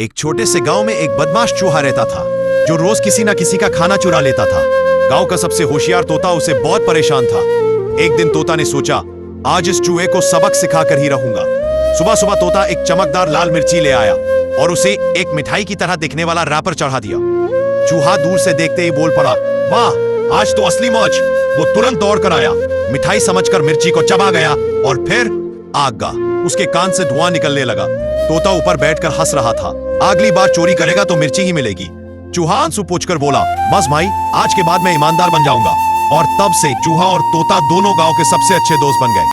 एक छोटे से गांव में एक बदमाश चूहा रहता था जो रोज किसी ना किसी का खाना चुरा लेता था। गांव का सबसे होशियार तोता उसे बहुत परेशान था। एक दिन तोता ने सोचा, आज इस चूहे को सबक सिखाकर ही रहूंगा। सुबह सुबह तोता एक चमकदार लाल मिर्ची ले आया और उसे एक मिठाई की तरह दिखने वाला रैपर चढ़ा दिया। चूहा दूर से देखते ही बोल पड़ा, वाह, आज तो असली मौज। वो तुरंत दौड़ कर आया, मिठाई समझकर मिर्ची को चबा गया और फिर आग। उसके कान से धुआं निकलने लगा। तोता ऊपर बैठकर हंस रहा था। अगली बार चोरी करेगा तो मिर्ची ही मिलेगी। चूहा आंसू पोंछकर बोला, बस भाई, आज के बाद मैं ईमानदार बन जाऊंगा। और तब से चूहा और तोता दोनों गांव के सबसे अच्छे दोस्त बन गए।